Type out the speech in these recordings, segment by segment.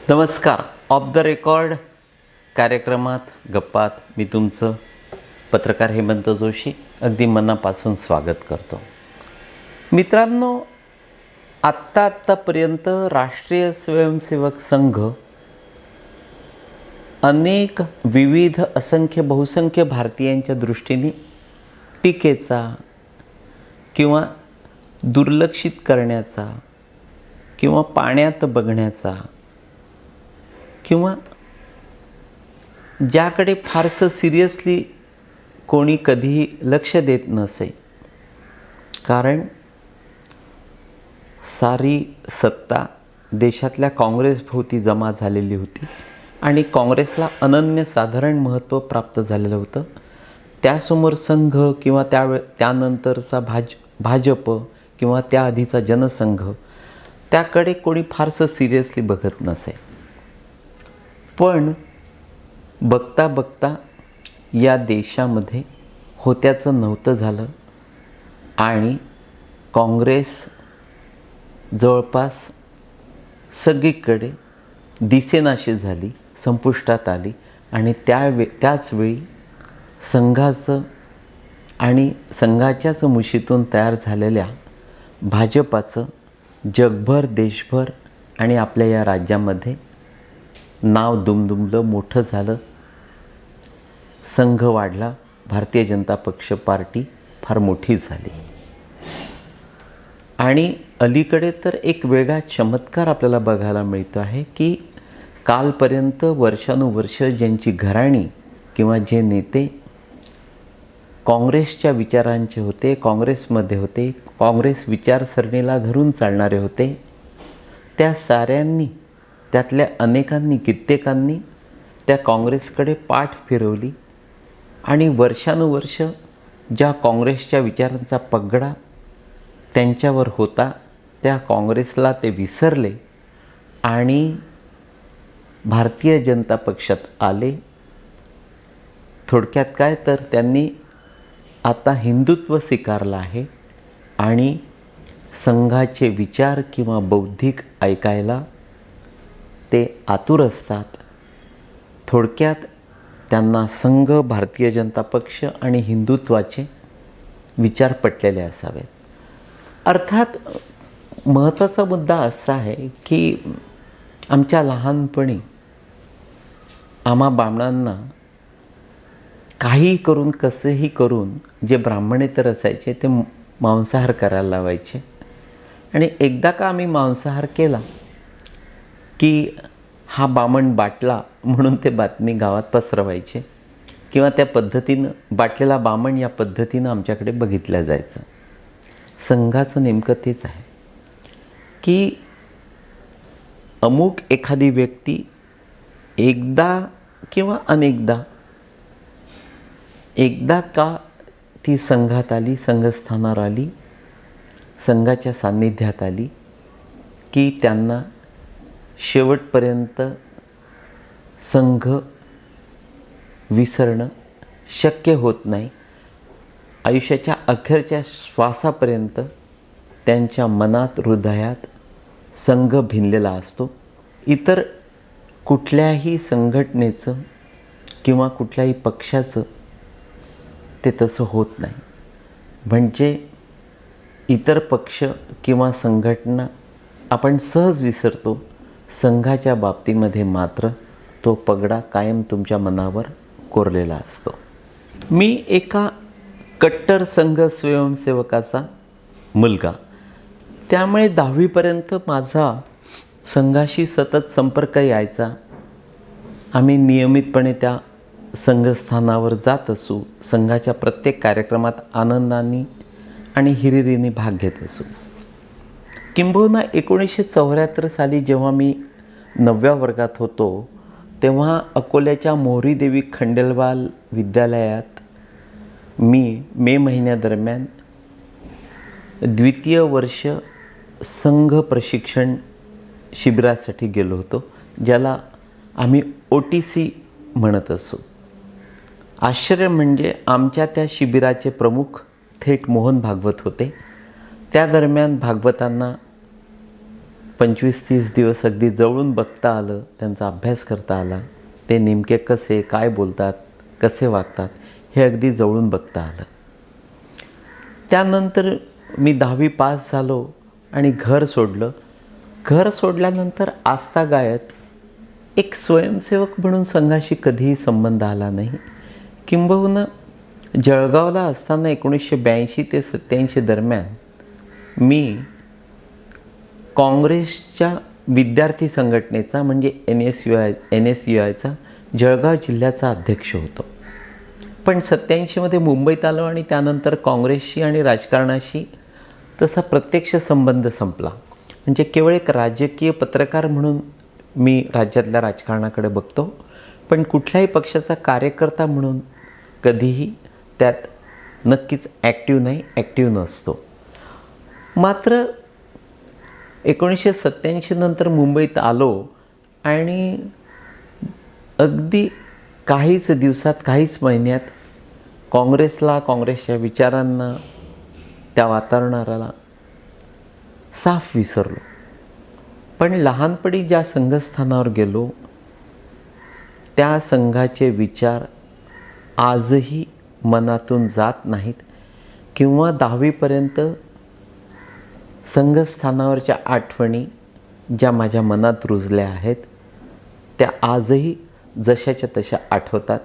नमस्कार. Of the record कार्यक्रमात गप्पात मी तुमचं पत्रकार हेमंत जोशी अगदी मनापासून स्वागत करतो. मित्रांनो, आत्तापर्यंत राष्ट्रीय स्वयंसेवक संघ अनेक विविध असंख्य बहुसंख्य भारतीयांच्या दृष्टीने टीकेचा किंवा दुर्लक्षित करण्याचा किंवा पाण्यात बघण्याचा किंवा ज्याकडे फारसं सिरियसली कोणी कधीही लक्ष देत नसे, कारण सारी सत्ता देशातल्या काँग्रेसभोवती जमा झालेली होती आणि काँग्रेसला अनन्यसाधारण महत्त्व प्राप्त झालेलं होतं. त्यासमोर संघ किंवा त्यानंतरचा भाजप किंवा त्याआधीचा जनसंघ त्याकडे कोणी फारसं सिरियसली बघत नसे. पण बघता बघता या देशामध्ये होत्याचं नव्हतं झालं आणि काँग्रेस जवळपास सगळीकडे दिसेनाशी झाली, संपुष्टात आली आणि त्याचवेळी संघाचं आणि संघाच्याच मुशीतून तयार झालेल्या भाजपाचं जगभर, देशभर आणि आपल्या या राज्यामध्ये नाव दुमदुमलं, मोठं झालं. संघ वाढला, भारतीय जनता पक्ष पार्टी फार मोठी झाली. आणि अलीकडे तर एक वेगळा चमत्कार आपल्याला बघायला मिळतो आहे की कालपर्यंत वर्षानुवर्ष ज्यांची घराणी किंवा जे नेते काँग्रेसच्या विचारांचे होते, काँग्रेसमध्ये होते, काँग्रेस विचारसरणीला धरून चालणारे होते, त्या साऱ्यांनी, त्यातल्या अनेकांनी, कित्येकांनी त्या काँग्रेसकडे पाठ फिरवली आणि वर्षानुवर्ष ज्या काँग्रेसच्या विचारांचा पगडा त्यांच्यावर होता त्या काँग्रेसला ते विसरले आणि भारतीय जनता पक्षात आले. थोडक्यात काय तर त्यांनी आता हिंदुत्व स्वीकारलं आहे आणि संघाचे विचार किंवा बौद्धिक ऐकायला ते आतुर असतात. थोडक्यात त्यांना संघ, भारतीय जनता पक्ष आणि हिंदुत्वाचे विचार पटलेले असावेत. अर्थात महत्त्वाचा मुद्दा असा आहे की आमच्या लहानपणी आम्हा ब्राह्मणांना काहीही करून, कसंही करून, जे ब्राह्मणेतर असायचे ते मांसाहार करायला लावायचे आणि एकदा का आम्ही मांसाहार केला की हा बामण बाटला म्हणून ते बातमी गावात पसरवायचे किंवा त्या पद्धतीनं बाटलेला बामण या पद्धतीनं आमच्याकडे बघितलं जायचं. संघाचं नेमकं तेच आहे की अमुक एखादी व्यक्ती एकदा किंवा अनेकदा, एकदा का ती संघात आली, संघस्थानावर आली, संघाच्या सान्निध्यात आली की त्यांना शेवटपर्यंत संघ विसरणं शक्य होत नाही. आयुष्याच्या अखेरच्या श्वासापर्यंत त्यांच्या मनात, हृदयात संघ भिनलेला असतो. इतर कुठल्याही संघटनेचं किंवा कुठल्याही पक्षाचं ते तसं होत नाही. म्हणजे इतर पक्ष किंवा संघटना आपण सहज विसरतो, संघाच्या बाबतीमध्ये मात्र तो पगडा कायम तुमच्या मनावर कोरलेला असतो. मी एका कट्टर संघ स्वयंसेवकाचा मुलगा, त्यामुळे 10वीपर्यंत माझा संघाशी सतत संपर्क यायचा. आम्ही नियमितपणे त्या संघस्थानावर जात असू, संघाच्या प्रत्येक कार्यक्रमात आनंदाने आणि हिरिरीने भाग घेत असू. किंबहुना 1974 साली जेव्हा मी 9व्या वर्गात होतो तेव्हा अकोल्याच्या मोहरीदेवी खंडेलवाल विद्यालयात मी मे महिन्यादरम्यान द्वितीय वर्ष संघ प्रशिक्षण शिबिरासाठी गेलो होतो, ज्याला आम्ही OTC म्हणत असू. आश्चर्य म्हणजे आमच्या त्या शिबिराचे प्रमुख थेट मोहन भागवत होते. त्या दरम्यान भागवतांना 25-30 दिवस अगदी जवळून बघता आलं, त्यांचा अभ्यास करता आला, ते नेमके कसे काय बोलतात, कसे वागतात हे अगदी जवळून बघता आलं. त्यानंतर मी 10वी पास झालो आणि घर सोडलं. घर सोडल्यानंतर आजतागायत एक स्वयंसेवक म्हणून संघाशी कधीही संबंध आला नाही. किंबहुना जळगावला असताना 1982 ते 87 दरम्यान मी काँग्रेसच्या विद्यार्थी संघटनेचा म्हणजे NSUIचा जळगाव जिल्ह्याचा अध्यक्ष होतो. पण 87मध्ये मुंबईत आलो आणि त्यानंतर काँग्रेसशी आणि राजकारणाशी तसा प्रत्यक्ष संबंध संपला. म्हणजे केवळ एक राजकीय पत्रकार म्हणून मी राज्यातल्या राजकारणाकडे बघतो, पण कुठल्याही पक्षाचा कार्यकर्ता म्हणून कधीही त्यात नक्कीच ॲक्टिव्ह नाही, ॲक्टिव्ह नसतो. मात्र 1987 नंतर मुंबईत आलो आणि अगदी काहीच दिवसात, काहीच महिन्यात काँग्रेसला, काँग्रेसच्या विचारांना, त्या वातावरणाला साफ विसरलो. पण लहानपणी ज्या संघस्थानावर गेलो त्या संघाचे विचार आजही मनातून जात नाहीत किंवा 10वीपर्यंत संघस्थानावरच्या आठवणी ज्या माझ्या मनात रुजल्या आहेत त्या आजही जशाच्या तशा आठवतात.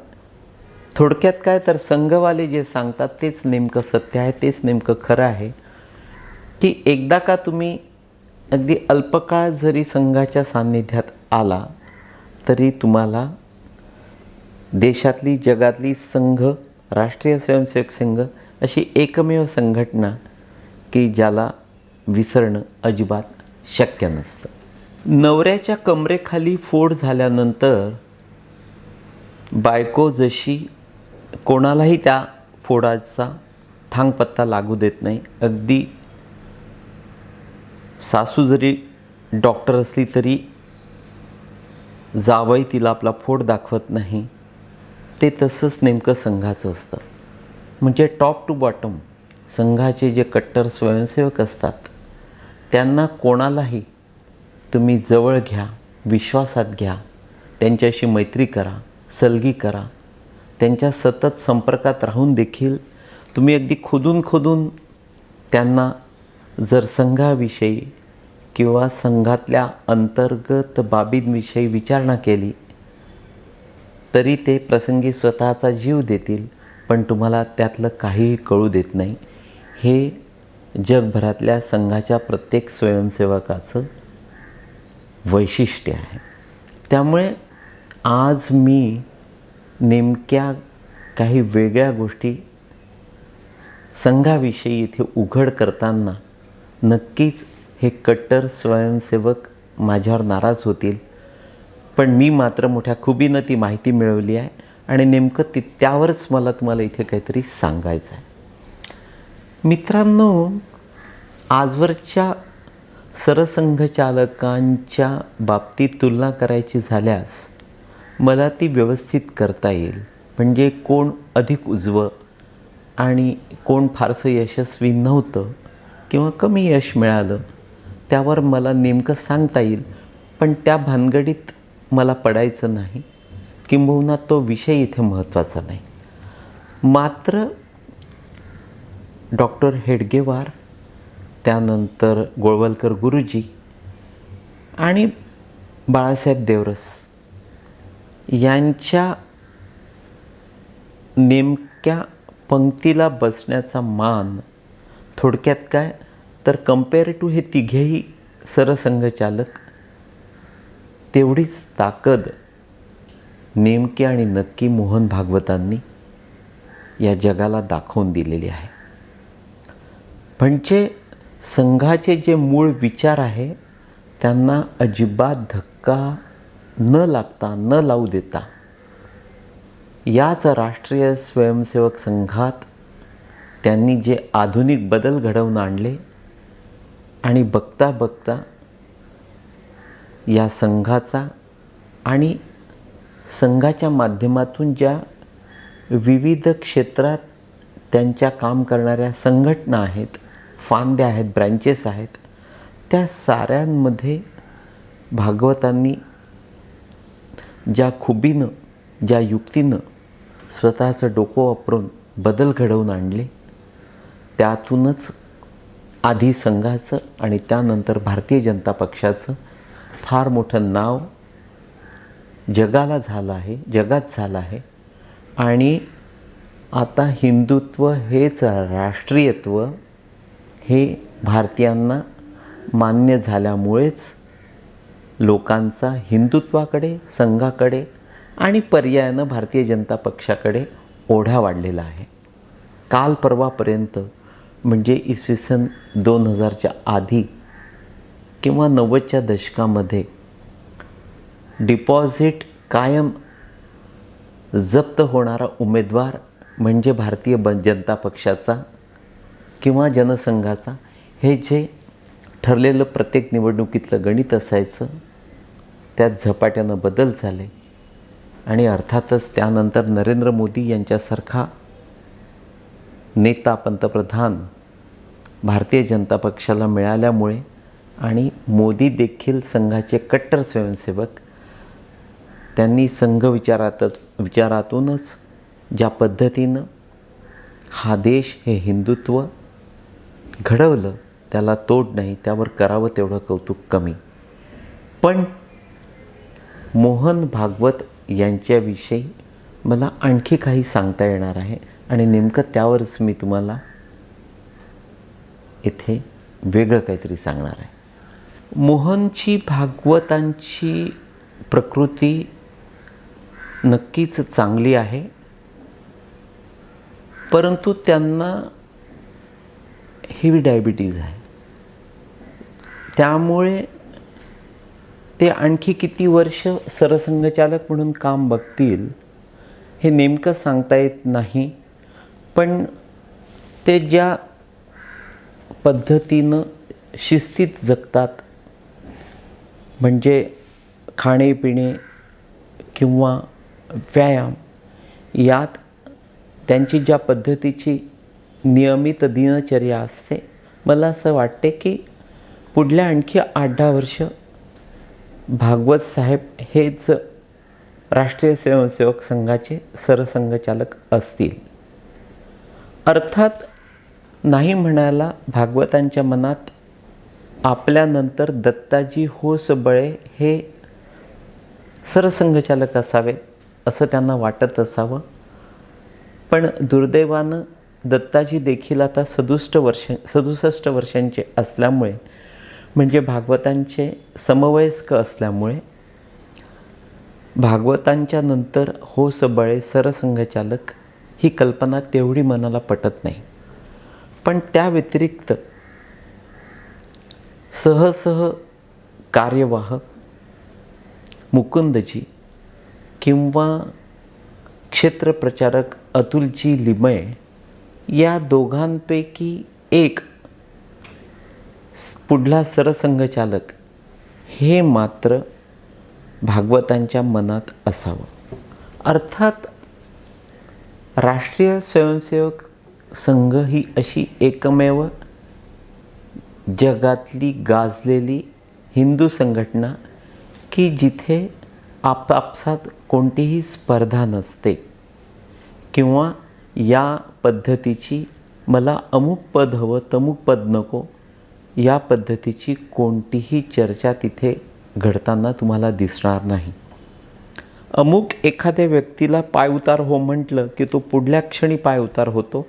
थोडक्यात काय तर संघवाले जे सांगतात तेच नेमकं सत्य आहे, तेच नेमकं खरं आहे की एकदा का तुम्ही अगदी अल्पकाळ जरी संघाच्या सान्निध्यात आला तरी तुम्हाला देशातली, जगातली संघ, राष्ट्रीय स्वयंसेवक संघ अशी एकमेव संघटना की ज्याला विसरणं अजिबात शक्य नसतं. नवऱ्याच्या कमरेखाली फोड झाल्यानंतर बायको जशी कोणालाही त्या फोडाचा थांगपत्ता लागू देत नाही, अगदी सासू जरी डॉक्टर असली तरी जावई तिला आपला फोड दाखवत नाही, ते तसंच नेमकं संघाचं असतं. म्हणजे टॉप टू बॉटम संघाचे जे कट्टर स्वयंसेवक असतात त्यांना कोणालाही तुम्ही जवळ घ्या, विश्वासात घ्या, त्यांच्याशी मैत्री करा, सलगी करा, त्यांच्या सतत संपर्कात राहून देखील तुम्ही अगदी खोदून त्यांना जर संघाविषयी किंवा संघातल्या अंतर्गत बाबींविषयी विचारणा केली तरी ते प्रसंगी स्वतःचा जीव देतील, पण तुम्हाला त्यातलं काहीही कळू देत नाही. हे जगभरातल्या संघाच्या प्रत्येक स्वयंसेवकाचं वैशिष्ट्य आहे. त्यामुळे आज मी नेमक्या काही वेगळ्या गोष्टी संघाविषयी इथे उघड करताना नक्कीच हे कट्टर स्वयंसेवक माझ्यावर नाराज होतील, पण मी मात्र मोठ्या खुबीनं ती माहिती मिळवली आहे आणि नेमकं त्यावरच मला तुम्हाला इथे काहीतरी सांगायचं आहे. मित्रांनो, आजवरच्या सरसंघचालकांच्या बाबतीत तुलना करायची झाल्यास मला ती व्यवस्थित करता येईल. म्हणजे कोण अधिक उजवं आणि कोण फारसं यशस्वी नव्हतं किंवा कमी यश मिळालं त्यावर मला नेमकं सांगता येईल, पण त्या भानगडीत मला पडायचं नाही, किंबहुना तो विषय इथे महत्त्वाचा नाही. मात्र डॉक्टर हेडगेवार, त्यानंतर गोळवलकर गुरुजी आणि बाळासाहेब देवरस यांच्या नेमक्या पंक्तीला बसण्याचा मान, थोडक्यात काय तर कम्पेअर टू हे तिघेही सरसंघचालक, तेवढीच ताकद नेमकी आणि नक्की मोहन भागवतांनी या जगाला दाखवून दिलेली आहे. म्हणजे संघाचे जे मूळ विचार आहे त्यांना अजिबात धक्का न लागता, न लावू देता याच राष्ट्रीय स्वयंसेवक संघात त्यांनी जे आधुनिक बदल घडवून आणले आणि बघता बघता या संघाचा आणि संघाच्या माध्यमातून ज्या विविध क्षेत्रात त्यांच्या काम करणाऱ्या संघटना आहेत, फांद्या आहेत, ब्रँचेस आहेत, त्या साऱ्यांमध्ये भागवतांनी ज्या खुबीनं, ज्या युक्तीनं स्वतःचं डोकं वापरून बदल घडवून आणले, त्यातूनच आधी संघाचं आणि त्यानंतर भारतीय जनता पक्षाचं फार मोठं नाव जगाला झालं आहे, जगात झालं आहे. आणि आता हिंदुत्व हेच राष्ट्रीयत्व हे भारतीयांना मान्य झाल्यामुळेच लोकांचा हिंदुत्वाकडे, संघाकडे आणि पर्यायानं भारतीय जनता पक्षाकडे ओढा वाढलेला आहे. काल परवापर्यंत म्हणजे इसवी सन 2000च्या आधी किंवा 90च्या दशकामध्ये डिपॉझिट कायम जप्त होणारा उमेदवार म्हणजे भारतीय जनता पक्षाचा किंवा जनसंघाचा, हे जे ठरलेलं प्रत्येक निवडणुकीतलं गणित असायचं, त्यात झपाट्यानं बदल झाले. आणि अर्थातच त्यानंतर नरेंद्र मोदी यांच्यासारखा नेता, पंतप्रधान भारतीय जनता पक्षाला मिळाल्यामुळे आणि मोदी देखील संघाचे कट्टर स्वयंसेवक, त्यांनी संघ विचारातूनच ज्या पद्धतीनं हा देश, हे हिंदुत्व घडवलं, त्याला तोड नाही, त्यावर करावं तेवढं कौतुक कमी. पण मोहन भागवत यांच्याविषयी मला आणखी काही सांगता येणार आहे आणि नेमकं त्यावरच मी तुम्हाला इथे वेगळं काहीतरी सांगणार आहे. मोहनची, भागवतांची प्रकृती नक्कीच चांगली आहे, परंतु त्यांना हेवी डायबिटीज आहे. त्यामुळे ते आणखी किती वर्ष सरसंघचालक म्हणून काम बघतील हे नेमकं सांगता येत नाही. पण ते ज्या पद्धतीनं शिस्तीत जगतात, म्हणजे खाणेपिणे किंवा व्यायाम यात त्यांची ज्या पद्धतीची नियमित दिनचर्या असते, मला असं वाटते की पुढल्या आणखी 8-10 वर्ष भागवत साहेब हेच राष्ट्रीय स्वयंसेवक संघाचे सरसंघचालक असतील. अर्थात नाही म्हणायला भागवतांच्या मनात आपल्यानंतर दत्ताजी होसबळे हे सरसंघचालक असावेत असं त्यांना वाटत असावं. पण दुर्दैवानं दत्ताजी देखील आता 67 वर्षांचे असल्यामुळे, म्हणजे भागवतांचे समवयस्क असल्यामुळे, भागवतांच्या नंतर होसबळे सरसंघचालक ही कल्पना तेवढी मनाला पटत नाही. पण त्या व्यतिरिक्त सहसह कार्यवाह मुकुंदजी किंवा क्षेत्रप्रचारक अतुलजी लिमये या दोघांपैकी एक पुढला सरसंघचालक हे मात्र भागवतांच्या मनात असावं. अर्थात राष्ट्रीय स्वयंसेवक संघ ही अशी एकमेव जगातली गाजलेली हिंदू संघटना की जिथे आपापसात कोणतीही स्पर्धा नसते किंवा या पद्धतीची मला अमुक पद हवं तमुक पद नको या पद्धतीची कोणतीही चर्चा तिथे घडताना तुम्हाला दिसणार नाही. अमुक एखाद्या व्यक्तीला पायउतार हो म्हटलं की तो पुढल्या क्षणी पायउतार होतो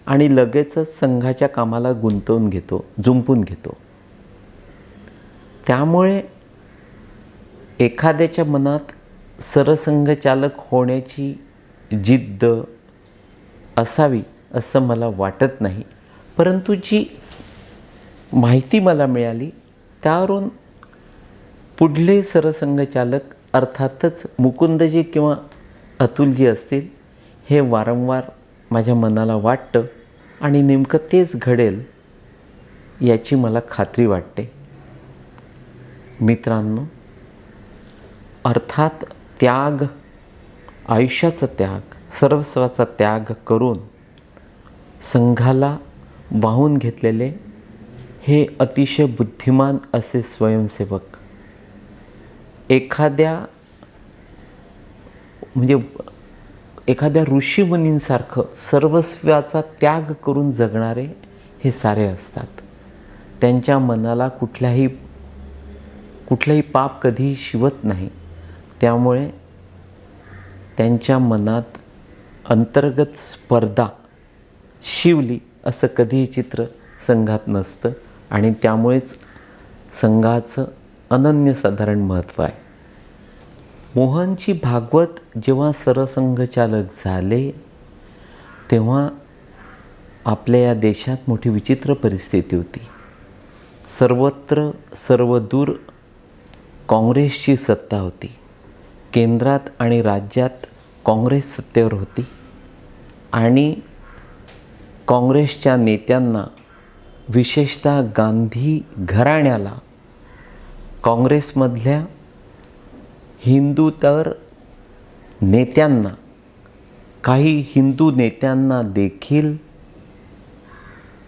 आणि लगेचच संघाच्या कामाला जुंपून घेतो. त्यामुळे एखाद्याच्या मनात सरसंघचालक होण्याची जिद्द असावी असं मला वाटत नाही. परंतु जी माहिती मला मिळाली त्यावरून पुढले सरसंघचालक अर्थातच मुकुंदजी किंवा अतुलजी असतील हे वारंवार माझ्या मनाला वाटतं आणि नेमकं तेच घडेल याची मला खात्री वाटते. मित्रांनो, अर्थात त्याग, आयुष्याचा त्याग, सर्वस्वाचा त्याग करून संघाला वाहून घेतलेले हे अतिशय बुद्धिमान असे स्वयंसेवक एखाद्या ऋषीमुनींसारखं सर्वस्वाचा त्याग करून जगणारे हे सारे असतात. त्यांच्या मनाला कुठल्याही पाप कधीही शिवत नाही. त्यामुळे त्यांच्या मनात अंतर्गत स्पर्धा शिवली असं कधीही चित्र संघात नसतं आणि त्यामुळेच संघाचं अनन्यसाधारण महत्त्व आहे. मोहनजी भागवत जेव्हा सरसंघचालक झाले तेव्हा आपल्या या देशात मोठी विचित्र परिस्थिती होती. सर्वत्र सर्वदूर काँग्रेसची सत्ता होती. केंद्रात आणि राज्यात काँग्रेस सत्तेवर होती आणि काँग्रेसच्या नेत्यांना, विशेषतः गांधी घराण्याला, काँग्रेसमधल्या हिंदूतर नेत्यांना, काही हिंदू नेत्यांना देखील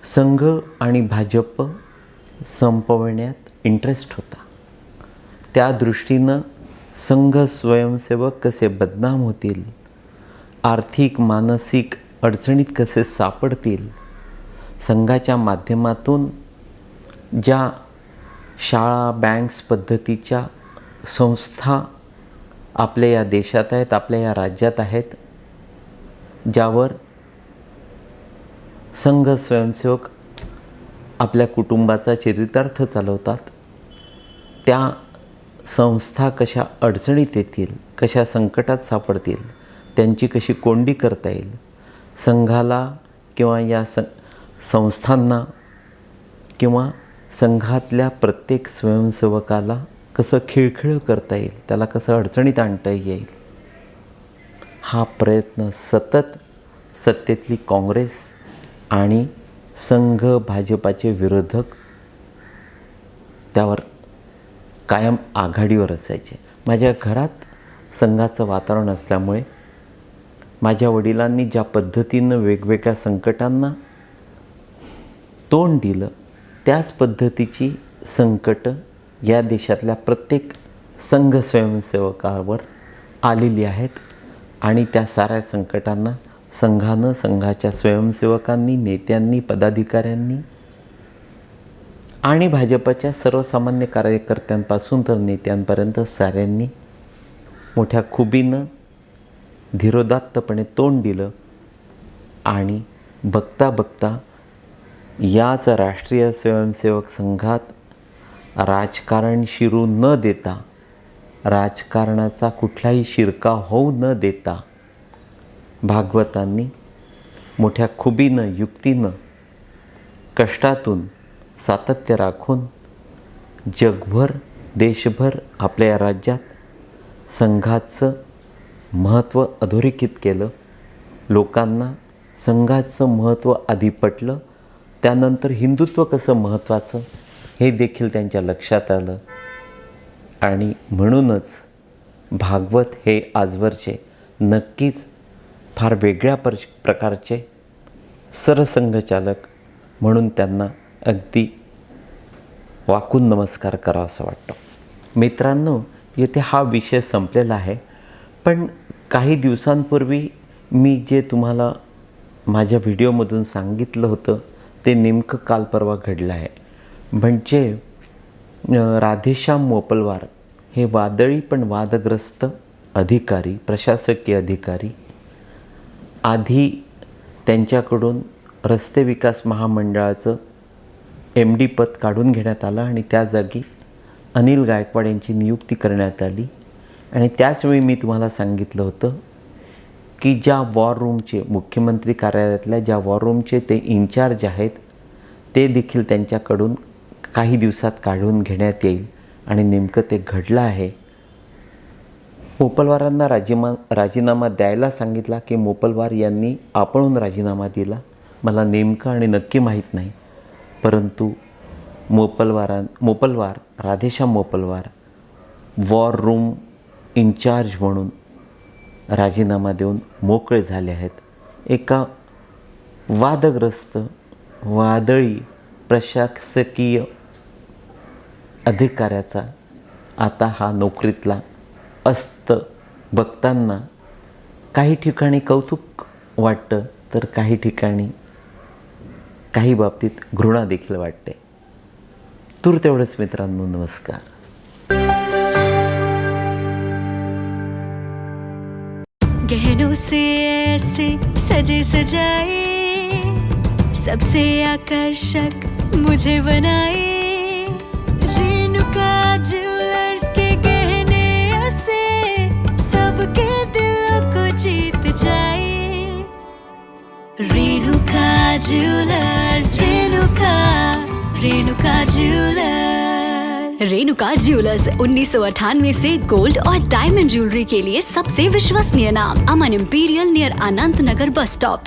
संघ आणि भाजप संपवण्यात इंटरेस्ट होता. त्या दृष्टीनं संघ स्वयंसेवक कसे बदनाम होतील, आर्थिक मानसिक अडचणीत कसे सापडतील, संघाच्या माध्यमातून ज्या शाळा बँक्स पद्धतीच्या संस्था आपल्या या देशात आहेत, आपल्या या राज्यात आहेत, ज्यावर संघ स्वयंसेवक आपल्या कुटुंबाचा चरितार्थ चालवतात, त्या संस्था कशा अडचणीत येतील, कशा संकटात सापडतील, त्यांची कशी कोंडी करता येईल, संघाला किंवा या संस्थांना किंवा संघातल्या प्रत्येक स्वयंसेवकाला कसं खिळखिळं करता येईल, त्याला कसं अडचणीत आणता येईल, हा प्रयत्न सतत सत्तेतली काँग्रेस आणि संघ भाजपाचे विरोधक त्यावर कायम आघाडीवर असायचे. माझ्या घरात संघाचं वातावरण असल्यामुळे माझ्या वडिलांनी ज्या पद्धतीनं वेगवेगळ्या संकटांना तोंड दिलं, त्याच पद्धतीची संकटं या देशातल्या प्रत्येक संघ स्वयंसेवकावर आलेली आहेत आणि त्या साऱ्या संकटांना संघानं, संघाच्या स्वयंसेवकांनी, नेत्यांनी, पदाधिकाऱ्यांनी आणि भाजपच्या सर्वसामान्य कार्यकर्त्यांपासून तर नेत्यांपर्यंत साऱ्यांनी मोठ्या खुबीनं धीरोदात्तपणे तोंड दिलं आणि बघता बघता याच राष्ट्रीय स्वयंसेवक संघात राजकारण शिरू न देता, राजकारणाचा कुठलाही शिरकाव होऊ न देता भागवतांनी मोठ्या खुबीनं, युक्तीनं, कष्टातून सातत्य राखून जगभर, देशभर, आपल्या या राज्यात संघाचं महत्त्व अधोरेखित केलं. लोकांना संघाचं महत्त्व आधी पटलं, त्यानंतर हिंदुत्व कसं महत्त्वाचं हे देखील त्यांच्या लक्षात आलं आणि म्हणूनच भागवत हे आजवरचे नक्कीच फार वेगळ्या प्रकारचे सरसंघचालक म्हणून त्यांना अगदी वाकून नमस्कार करावासा वाटतो. मित्रांनो, येथे हा विषय संपलेला आहे, पण काही दिवसांपूर्वी मी जे तुम्हाला माझ्या व्हिडिओमधून सांगितलं होतं ते नेमकं काल परवा घडलं आहे. म्हणजे राधेश्याम मोपलवार हे वादळी पण वादग्रस्त अधिकारी, प्रशासकीय अधिकारी, आधी त्यांच्याकडून रस्ते विकास महामंडळाचं MD पद काढून घेण्यात आलं आणि त्या जागी अनिल गायकवाड यांची नियुक्ती करण्यात आली. आणि त्याचवेळी मी तुम्हाला सांगितलं होतं की ज्या वॉर रूमचे, मुख्यमंत्री कार्यालयातल्या ज्या वॉर रूमचे ते इन्चार्ज आहेत, ते देखील त्यांच्याकडून काही दिवसात काढून घेण्यात येईल आणि नेमकं ते घडलं आहे. मोपलवारांना राजीनामा द्यायला सांगितला की मोपलवार यांनी आपणहून राजीनामा दिला, मला नेमकं आणि नक्की माहीत नाही. परंतु Mopalwar, Radheshyam Mopalwar war room incharge म्हणून राजीनामा देऊन मोकळे झाले आहेत. एका वादग्रस्त, वादळी प्रशासकीय अधिकाऱ्याचा आता हा नोकरीतला असतं बघताना काही ठिकाणी कौतुक वाटतं, तर काही ठिकाणी काही बाबतीत घृणा देखील वाटते. तूर तेवढंच मित्रांनो, नमस्कार. गहनों से ऐसे सजे सजाए, सबसे आकर्षक मुझे बनाए, रेणुका ज्वेलर्स के गहने ऐसे सबके दिलों को जीत जाए. Renuka jewellers, Renuka jewellers. Renuka jewellers 1998 से गोल्ड और डायमंड ज्वेलरी के लिए सबसे विश्वसनीय नाम. अमन इंपीरियल नियर अनंत नगर बस स्टॉप.